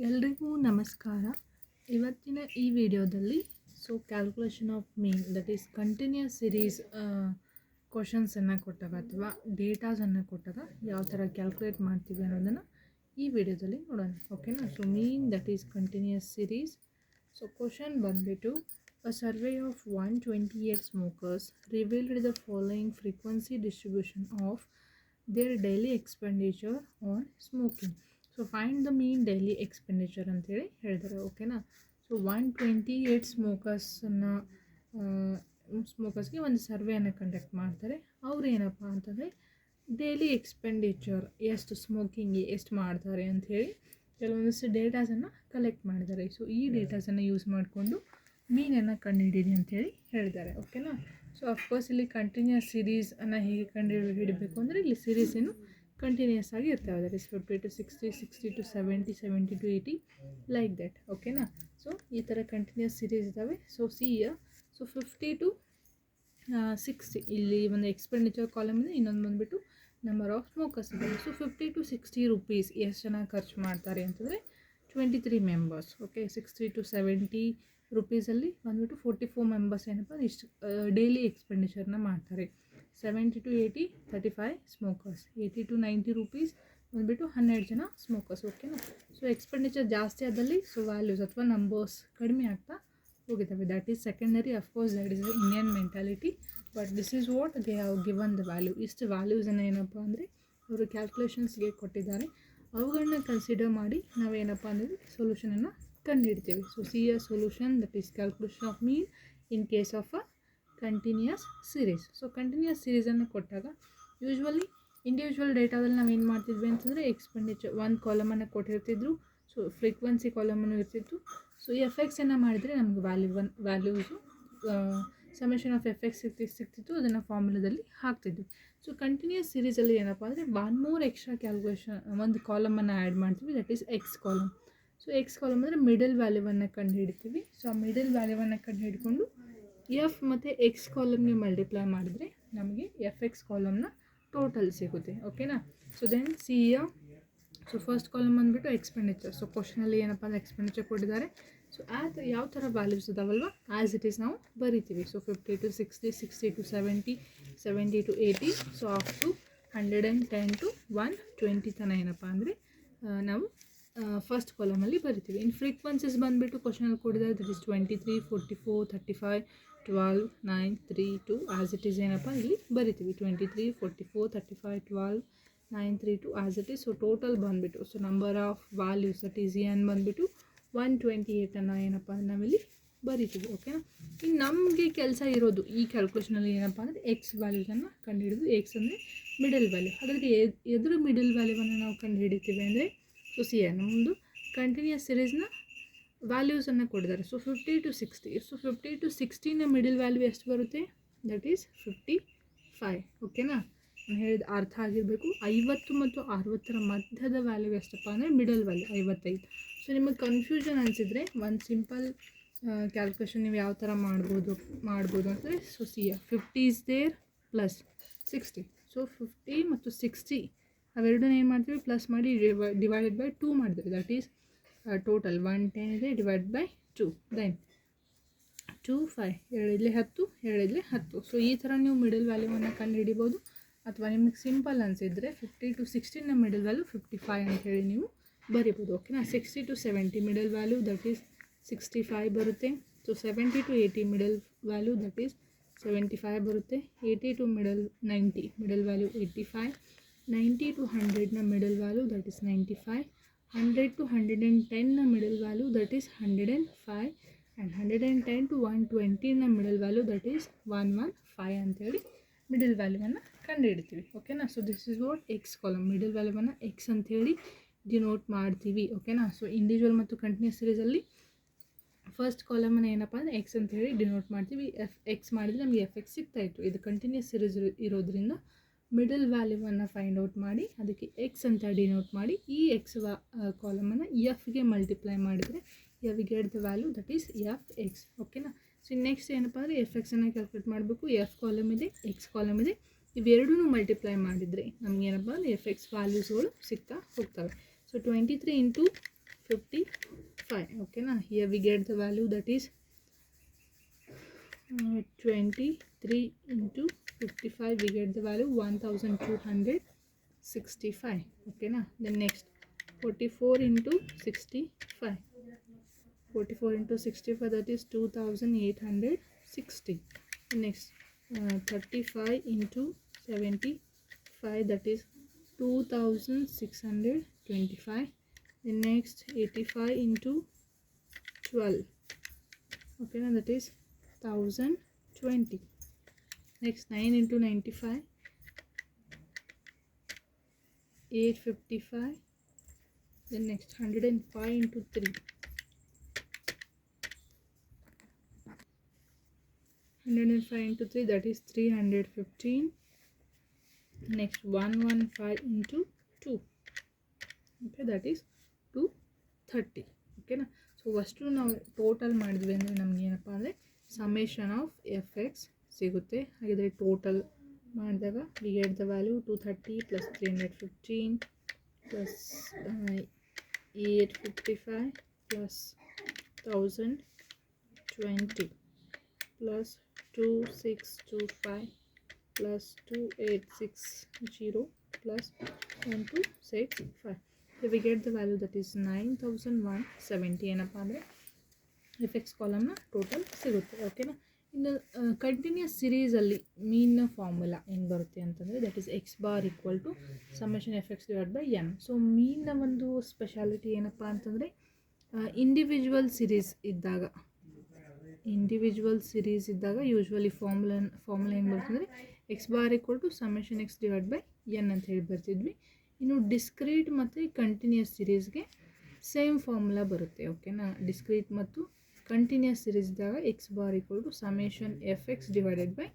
ಎಲ್ರಿಗೂ ನಮಸ್ಕಾರ. ಇವತ್ತಿನ ಈ ವಿಡಿಯೋದಲ್ಲಿ calculation of mean that is continuous series ಕ್ವಶನ್ಸನ್ನು ಕೊಟ್ಟಾಗ ಅಥವಾ ಡೇಟಾಸನ್ನು ಕೊಟ್ಟಾಗ ಯಾವ ಥರ ಕ್ಯಾಲ್ಕುಲೇಟ್ ಮಾಡ್ತೀವಿ ಅನ್ನೋದನ್ನು ಈ ವಿಡಿಯೋದಲ್ಲಿ ನೋಡೋಣ. ಓಕೆನಾ? Mean that is continuous series. Question ಬಂದುಬಿಟ್ಟು a survey of 128 smokers revealed the following frequency distribution of their daily expenditure on smoking. Find the mean daily expenditure ಅಂತೇಳಿ ಹೇಳಿದ್ದಾರೆ. ಓಕೆನಾ? 128 ಸ್ಮೋಕರ್ಸ್ಗೆ ಒಂದು ಸರ್ವೆಯನ್ನು ಕಂಡಕ್ಟ್ ಮಾಡ್ತಾರೆ. ಅವ್ರು ಏನಪ್ಪ ಅಂತಂದರೆ ಡೈಲಿ ಎಕ್ಸ್ಪೆಂಡಿಚರ್ ಎಷ್ಟು ಸ್ಮೋಕಿಂಗ್ಗೆ ಎಷ್ಟು ಮಾಡ್ತಾರೆ ಅಂಥೇಳಿ ಕೆಲವೊಂದಿಷ್ಟು ಡೇಟಾಸನ್ನು ಕಲೆಕ್ಟ್ ಮಾಡಿದ್ದಾರೆ. ಈ ಡೇಟಾಸನ್ನು ಯೂಸ್ ಮಾಡಿಕೊಂಡು ಮೀನನ್ನು ಕಂಡುಹಿಡೀರಿ ಅಂಥೇಳಿ ಹೇಳಿದ್ದಾರೆ. ಓಕೆನಾ? ಅಫ್ಕೋರ್ಸ್ ಇಲ್ಲಿ ಕಂಟಿನ್ಯೂಸ್ ಸಿರೀಸನ್ನು ಹೇಗೆ ಕಂಡುಹಿಡಬೇಕು ಅಂದರೆ ಇಲ್ಲಿ ಸಿರೀಸ್ ಏನು ಕಂಟಿನ್ಯೂಸ್ ಆಗಿ ಇರ್ತವೆ. That is 50 to 60, 60 to 70, 70 to 80 like that. ಓಕೆನಾ? ಈ ಥರ ಕಂಟಿನ್ಯೂಸ್ ಸಿರೀಸ್ ಇದ್ದಾವೆ. ಸಿ 50 to 60 ಇಲ್ಲಿ ಒಂದು ಎಕ್ಸ್ಪೆಂಡಿಚರ್ ಕಾಲಮ್ ಇದೆ, ಇನ್ನೊಂದು ಬಂದುಬಿಟ್ಟು ನಂಬರ್ ಆಫ್ ಸ್ಮೋಕರ್ಸ್ ಇದೆ. 50 to 60 rupees ಎಷ್ಟು ಜನ ಖರ್ಚು ಮಾಡ್ತಾರೆ ಅಂತಂದರೆ 23 ಮೆಂಬರ್ಸ್. ಓಕೆ, 60 to 70 ರೂಪೀಸಲ್ಲಿ ಬಂದುಬಿಟ್ಟು 44 ಮೆಂಬರ್ಸ್ ಏನಪ್ಪ ಇಷ್ಟು ಡೈಲಿ ಎಕ್ಸ್ಪೆಂಡಿಚರ್ನ ಮಾಡ್ತಾರೆ. 70 to 80 35 ಸ್ಮೋಕರ್ಸ್. 80 to 90 ರೂಪೀಸ್ ಬಂದುಬಿಟ್ಟು 12 ಜನ ಸ್ಮೋಕರ್ಸ್. ಓಕೆನಾ? ಎಕ್ಸ್ಪೆಂಡಿಚರ್ ಜಾಸ್ತಿ ಆದಲ್ಲಿ ವ್ಯಾಲ್ಯೂಸ್ ಅಥವಾ ನಂಬರ್ಸ್ ಕಡಿಮೆ ಆಗ್ತಾ ಹೋಗಿದ್ದಾವೆ. That is secondary. Of course that is Indian mentality, but this is what they have given the value. ಇಷ್ಟು ವ್ಯಾಲ್ಯೂಸನ್ನು ಏನಪ್ಪ ಅಂದರೆ ಅವರು ಕ್ಯಾಲ್ಕುಲೇಷನ್ಸ್ಗೆ ಕೊಟ್ಟಿದ್ದಾರೆ. ಅವುಗಳನ್ನ ಕನ್ಸಿಡರ್ ಮಾಡಿ ನಾವೇನಪ್ಪ ಅಂದರೆ ಸೊಲ್ಯೂಷನನ್ನು ಕಂಡುಹಿಡ್ತೀವಿ. See a solution that is calculation of mean in case of a continuous series. Continuous ಸಿರೀಸನ್ನು ಕೊಟ್ಟಾಗ ಯೂಶ್ವಲಿ ಇಂಡಿವಿಜುವಲ್ ಡೇಟಾದಲ್ಲಿ ನಾವು ಏನು ಮಾಡ್ತಿದ್ವಿ ಅಂತಂದರೆ ಎಕ್ಸ್ಪೆಂಡಿಚರ್ ಒಂದು ಕಾಲಮನ್ನು ಕೊಟ್ಟಿರ್ತಿದ್ರು. ಫ್ರೀಕ್ವೆನ್ಸಿ ಕಾಲಮನ್ನು ಇರ್ತಿತ್ತು. ಈ ಎಫೆಕ್ಟ್ಸನ್ನು ಮಾಡಿದರೆ ನಮಗೆ ವ್ಯಾಲ್ಯೂಸು ಸಮೇಷನ್ ಆಫ್ ಎಫೆಕ್ಟ್ಸ್ ಸಿಗ್ತಿತ್ತು. ಅದನ್ನು ಫಾರ್ಮುಲಾದಲ್ಲಿ ಹಾಕ್ತಿದ್ವಿ. ಕಂಟಿನ್ಯೂಸ್ ಸಿರೀಸಲ್ಲಿ ಏನಪ್ಪ ಅಂದರೆ ಒನ್ ಮೋರ್ ಎಕ್ಸ್ಟ್ರಾ ಕ್ಯಾಲ್ಕುಲೇಷನ್ ಒಂದು ಕಾಲಮನ್ನು ಆ್ಯಡ್ ಮಾಡ್ತೀವಿ. That is X column. X column ಅಂದರೆ ಮಿಡಲ್ ವ್ಯಾಲ್ಯೂವನ್ನು ಕಂಡುಹಿಡ್ತೀವಿ. ಆ ಮಿಡಲ್ ವ್ಯಾಲ್ಯೂವನ್ನು ಕಂಡುಹಿಡ್ಕೊಂಡು ಎಫ್ ಮತ್ತು ಎಕ್ಸ್ ಕಾಲಮ್ಗೆ ಮಲ್ಟಿಪ್ಲೈ ಮಾಡಿದರೆ ನಮಗೆ ಎಫ್ ಎಕ್ಸ್ ಕಾಲಮ್ನ ಟೋಟಲ್ ಸಿಗುತ್ತೆ. ಓಕೆನಾ? ದೆನ್ ಫಸ್ಟ್ ಕಾಲಮ್ ಬಂದುಬಿಟ್ಟು ಎಕ್ಸ್ಪೆಂಡಿಚರ್. ಕ್ವಶನಲ್ಲಿ ಏನಪ್ಪ ಅಂದರೆ ಎಕ್ಸ್ಪೆಂಡಿಚರ್ ಕೊಟ್ಟಿದ್ದಾರೆ. ಯಾವ ಥರ ವ್ಯಾಲ್ಯೂಸ್ ಇದಾವಲ್ವ ಆ್ಯಸ್ ಇಟ್ ಈಸ್ ನಾವು ಬರಿತೀವಿ. 50 to 60, 60 to 70, 70 to 80, up to 110 to 120 ತನಕ ಏನಪ್ಪ ಅಂದರೆ ನಾವು ಫಸ್ಟ್ ಕಾಲಮಲ್ಲಿ ಬರಿತೀವಿ. ಇನ್ನು ಫ್ರೀಕ್ವೆನ್ಸೀಸ್ ಬಂದುಬಿಟ್ಟು ಕ್ವಶನಲ್ಲಿ ಕೊಟ್ಟಿದ್ದಾರೆ. That is 23, 44, 35, 12, 9, 3, 2 as it is ಏನಪ್ಪ ಇಲ್ಲಿ ಬರಿತೀವಿ. 23, 44, 35, 12, 9, 3, 2 ಆ್ಯಸ್ ಇಟ್ ಈಸ್. ಟೋಟಲ್ ಬಂದುಬಿಟ್ಟು number of values that is N ಬಂದುಬಿಟ್ಟು 128 ಅನ್ನು ಏನಪ್ಪ ಅಂದರೆ ನಾವಿಲ್ಲಿ ಬರಿತೀವಿ. ಓಕೆನಾ? ಇನ್ನು ನಮಗೆ ಕೆಲಸ ಇರೋದು ಈ ಕ್ಯಾಲ್ಕುಲೇಷನಲ್ಲಿ ಏನಪ್ಪ ಅಂದರೆ ಎಕ್ಸ್ ವ್ಯಾಲ್ಯೂಸನ್ನು ಕಂಡುಹಿಡಿದು, ಎಕ್ಸ್ ಅಂದರೆ ಮಿಡಲ್ ವ್ಯಾಲ್ಯೂ. ಹಾಗಾದರೆ ಎದುರು ಮಿಡಲ್ ವ್ಯಾಲ್ಯೂವನ್ನು ನಾವು ಕಂಡುಹಿಡಿತೀವಿ ಅಂದರೆ ನಮ್ಮದು ಕಂಟಿನ್ಯೂಸ್ ಸಿರೀಸ್ನ ವ್ಯಾಲ್ಯೂಸನ್ನು ಕೊಟ್ಟಿದ್ದಾರೆ. 50 to 60. 50 to 60ನ ಮಿಡಲ್ ವ್ಯಾಲ್ಯೂ ಎಷ್ಟು ಬರುತ್ತೆ? That is 55. ಓಕೆನಾ? ನಾನು ಹೇಳಿದ ಅರ್ಥ ಆಗಿರಬೇಕು. 50 ಮತ್ತು 60ರ ಮಧ್ಯದ ವ್ಯಾಲ್ಯೂ ಎಷ್ಟಪ್ಪ ಅಂದರೆ ಮಿಡಲ್ ವ್ಯಾಲ್ಯೂ 55. ನಿಮಗೆ ಕನ್ಫ್ಯೂಷನ್ ಅನಿಸಿದರೆ ಒಂದು ಸಿಂಪಲ್ ಕ್ಯಾಲ್ಕುಲೇಷನ್ ನೀವು ಯಾವ ಥರ ಮಾಡ್ಬೋದು ಅಂದರೆ 50 ಈಸ್ ದೇರ್ ಪ್ಲಸ್ 60. 50 ಮತ್ತು 60 ಅವೆರಡನ್ನ ಏನು ಮಾಡ್ತೀವಿ? ಪ್ಲಸ್ ಮಾಡಿ ಡಿವೈಡೆಡ್ ಬೈ 2 ಮಾಡ್ತೀವಿ. ದಟ್ ಈಸ್ ಟೋಟಲ್ 110 ಇದೆ ಡಿವೈಡ್ ಬೈ 2. ದೆನ್ 2, 5 2 10, 2 10. ಈ ಥರ ನೀವು ಮಿಡಲ್ ವ್ಯಾಲ್ಯೂವನ್ನು ಕಂಡುಹಿಡಿಬೋದು. ಅಥವಾ ನಿಮಗೆ ಸಿಂಪಲ್ ಅನಿಸಿದರೆ 50 to 60ನ ಮಿಡಲ್ ವ್ಯಾಲ್ಯೂ 55 ಅಂಥೇಳಿ ನೀವು ಬರಿಬೋದು. ಓಕೆನಾ? 60 to 70 middle value that is 65 ಬರುತ್ತೆ. 70 to 80 middle value that is 75 ಬರುತ್ತೆ. 80 to 90 ಮಿಡಲ್ ವ್ಯಾಲ್ಯೂ 85. 90 to 100ನ middle value that is 95. 100 to 110ನ middle value that is 105. And 110 to 120ನ ಮಿಡಲ್ ವ್ಯಾಲ್ಯೂ ದಟ್ ಈಸ್ 115 ಅಂತೇಳಿ ಮಿಡಲ್ ವ್ಯಾಲ್ಯೂವನ್ನು ಕಂಡುಹಿಡ್ತೀವಿ. ಓಕೆನಾ? This is what X column. Middle ವ್ಯಾಲ್ಯೂವನ್ನು X ಅಂಥೇಳಿ ಡಿನೋಟ್ ಮಾಡ್ತೀವಿ. ಓಕೆನಾ? ಇಂಡಿವಿಜುವಲ್ ಮತ್ತು ಕಂಟಿನ್ಯೂಸ್ ಸಿರೀಸಲ್ಲಿ ಫಸ್ಟ್ ಕಾಲಮನ್ನು ಏನಪ್ಪ ಅಂದರೆ ಎಕ್ಸ್ ಅಂತೇಳಿ ಡಿನೋಟ್ ಮಾಡ್ತೀವಿ. ಎಕ್ಸ್ ಮಾಡಿದರೆ ನಮಗೆ ಎಫ್ ಎಕ್ಸ್ ಸಿಗ್ತಾಯಿತ್ತು. ಇದು ಕಂಟಿನ್ಯೂಸ್ ಸಿರೀಸ್ ಇರೋದ್ರಿಂದ ಮಿಡಲ್ ವ್ಯಾಲ್ಯೂವನ್ನು ಫೈಂಡ್ ಔಟ್ ಮಾಡಿ ಅದಕ್ಕೆ ಎಕ್ಸ್ ಅಂತ ಡಿನೋಟ್ ಮಾಡಿ ಈ ಎಕ್ಸ್ ಕಾಲಮನ್ನು ಎಫ್ಗೆ ಮಲ್ಟಿಪ್ಲೈ ಮಾಡಿದರೆ V get the value that is F X. ಓಕೆನಾ? ನೆಕ್ಸ್ಟ್ ಏನಪ್ಪ ಅಂದರೆ ಎಫ್ ಎಕ್ಸನ್ನು ಕ್ಯಾಲ್ಕುಲೇಟ್ ಮಾಡಬೇಕು. ಎಫ್ ಕಾಲಮ್ ಇದೆ, ಎಕ್ಸ್ ಕಾಲಮ್ ಇದೆ. ಇವೆರಡೂ ಮಲ್ಟಿಪ್ಲೈ ಮಾಡಿದರೆ ನಮಗೇನಪ್ಪ ಅಂದರೆ ಎಫ್ ಎಕ್ಸ್ ವ್ಯಾಲ್ಯೂಸ್ಗಳು ಸಿಗ್ತಾ ಹೋಗ್ತವೆ. 23 into 55. Okay, now here we get the value that is 23 into 55, we get the value 1265. Okay, now then next 44 into 65, 44 into 65, that is 2860. Next 35 into 75, that is 2625. The next 85 into 12, okay, now that is 1020. Next 9 into 95, 855. Then next 105 into 3, 105 into 3, that is 315. Next 115 into 2, okay, that is 230. Okay na. So ಅಷ್ಟು ನಾವು total ಮಾಡಿದ್ವಿ ಅಂದರೆ ನಮ್ಗೆ ಏನಪ್ಪ ಅಂದರೆ summation of F X ಸಿಗುತ್ತೆ. ಹಾಗಿದ್ರೆ total ಮಾಡಿದಾಗ V get the value 230 plus 315 plus 855 plus 1020 plus 2625 plus 2860 plus 1265. So we get the value that is 9170. ಏನಪ್ಪ ಅಂದರೆ ಎಫ್ ಎಕ್ಸ್ ಕಾಲಮ್ನ ಟೋಟಲ್ ಸಿಗುತ್ತೆ. ಓಕೆನಾ. ಇನ್ನು ಕಂಟಿನ್ಯೂಸ್ ಸಿರೀಸಲ್ಲಿ ಮೀನ್ನ ಫಾರ್ಮುಲಾ ಹೆಂಗೆ ಬರುತ್ತೆ ಅಂತಂದರೆ that is x bar equal to summation f x divide by n. So ಮೀನ್ನ ಒಂದು ಸ್ಪೆಷಾಲಿಟಿ ಏನಪ್ಪ ಅಂತಂದರೆ ಇಂಡಿವಿಜುವಲ್ ಸಿರೀಸ್ ಇದ್ದಾಗ ಯೂಶ್ವಲಿ ಫಾರ್ಮುಲಾ ಹೆಂಗೆ ಬರ್ತಂದರೆ x bar equal to summation x divide by n ಅಂತ ಹೇಳಿ ಬರ್ತಿದ್ವಿ. ಇನ್ನು ಡಿಸ್ಕ್ರೀಟ್ ಮತ್ತು ಕಂಟಿನ್ಯೂಸ್ ಸಿರೀಸ್ಗೆ ಸೇಮ್ ಫಾರ್ಮುಲಾ ಬರುತ್ತೆ. ಓಕೆನಾ. ಡಿಸ್ಕ್ರೀಟ್ ಮತ್ತು ಕಂಟಿನ್ಯೂಸ್ ಸಿರೀಸ್ ಇದ್ದಾಗ x bar equal to summation f x divided by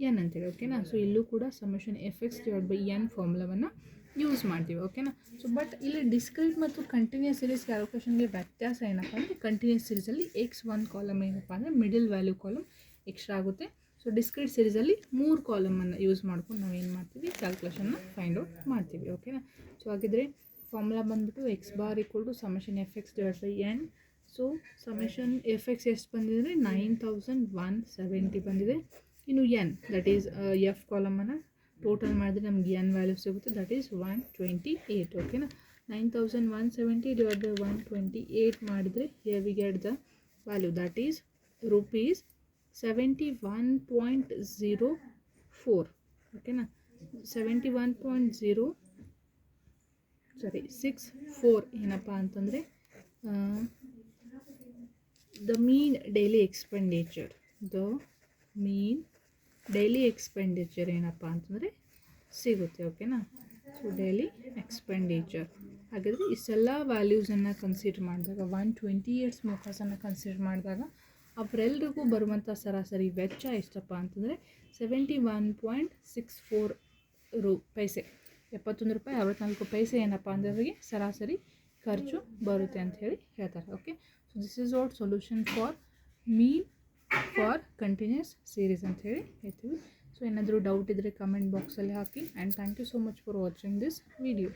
n ಅಂತೇಳಿ. ಓಕೆನಾ. ಸೊ ಇಲ್ಲೂ ಕೂಡ summation f x divide by n ಫಾರ್ಮುಲಾವನ್ನು ಯೂಸ್ ಮಾಡ್ತೀವಿ. ಓಕೆನಾ. ಸೊ ಬಟ್ ಇಲ್ಲಿ ಡಿಸ್ಕ್ರೀಟ್ ಮತ್ತು ಕಂಟಿನ್ಯೂಸ್ ಸಿರೀಸ್ ಕ್ಯಾಲ್ಕುಲೇಷನ್ಗೆ ವ್ಯತ್ಯಾಸ ಏನಪ್ಪ ಅಂದರೆ ಕಂಟಿನ್ಯೂಸ್ ಸಿರೀಸಲ್ಲಿ ಎಕ್ಸ್ 1 ಕಾಲಮ್ ಏನಪ್ಪ ಅಂದರೆ ಮಿಡಲ್ ವ್ಯಾಲ್ಯೂ ಕಾಲಮ್ ಎಕ್ಸ್ಟ್ರಾ ಆಗುತ್ತೆ. ಸೊ ಡಿಸ್ಕ್ರೀಟ್ ಸಿರೀಸಲ್ಲಿ 3 ಕಾಲಮನ್ನು ಯೂಸ್ ಮಾಡ್ಕೊಂಡು ನಾವೇನು ಮಾಡ್ತೀವಿ ಕ್ಯಾಲ್ಕುಲೇಷನ್ನ ಫೈಂಡ್ ಔಟ್ ಮಾಡ್ತೀವಿ. ಓಕೆನಾ. ಸೊ ಹಾಗಿದ್ರೆ ಫಾರ್ಮುಲಾ ಬಂದುಬಿಟ್ಟು x bar equal to summation f x divide by n. So summation f x ಎಷ್ಟು ಬಂದಿದೆ ಅಂದರೆ 9170 ಬಂದಿದೆ. ಇನ್ನು ಎನ್ ದಟ್ ಈಸ್ ಎಫ್ ಕಾಲಮನ್ನು ಟೋಟಲ್ ಮಾಡಿದ್ರೆ ನಮ್ಗೆ ಎನ್ ವ್ಯಾಲ್ಯೂ ಸಿಗುತ್ತೆ ದಟ್ ಈಸ್ 128. ಓಕೆನಾ. 9170 ಡಿವೈಡ್ ಬೈ 128 ಮಾಡಿದರೆ here we get the value that is rupees 71.04. ಓಕೆನಾ. 64 ಏನಪ್ಪ ಅಂತಂದರೆ ದ ಮೀನ್ ಡೈಲಿ ಎಕ್ಸ್ಪೆಂಡಿಚರ್ ಏನಪ್ಪ ಅಂತಂದರೆ ಸಿಗುತ್ತೆ. ಓಕೆನಾ. ಸೊ ಡೈಲಿ ಎಕ್ಸ್ಪೆಂಡಿಚರ್ ಹಾಗಾದರೆ ಇಷ್ಟೆಲ್ಲ ವ್ಯಾಲ್ಯೂಸನ್ನು ಕನ್ಸಿಡರ್ ಮಾಡಿದಾಗ 128 ಸ್ಮೋಕರ್ಸನ್ನು ಕನ್ಸಿಡರ್ ಮಾಡಿದಾಗ ಅವರೆಲ್ಲರಿಗೂ ಬರುವಂಥ ಸರಾಸರಿ ವೆಚ್ಚ ಎಷ್ಟಪ್ಪ ಅಂತಂದರೆ 71.64 ಪೈಸೆ, 71 ರೂಪಾಯಿ 64 ಪೈಸೆ ಏನಪ್ಪ ಅಂದರೆ ಅವರಿಗೆ ಸರಾಸರಿ ಖರ್ಚು ಬರುತ್ತೆ ಅಂತ ಹೇಳಿ ಹೇಳ್ತಾರೆ. Okay. So this is what solution for mean for continuous series ಅಂತ ಹೇಳಿ ಹೇಳ್ತೀವಿ. ಸೊ ಏನಾದರೂ ಡೌಟ್ ಇದ್ದರೆ ಕಮೆಂಟ್ ಬಾಕ್ಸಲ್ಲಿ ಹಾಕಿ. And thank you so much for watching this video.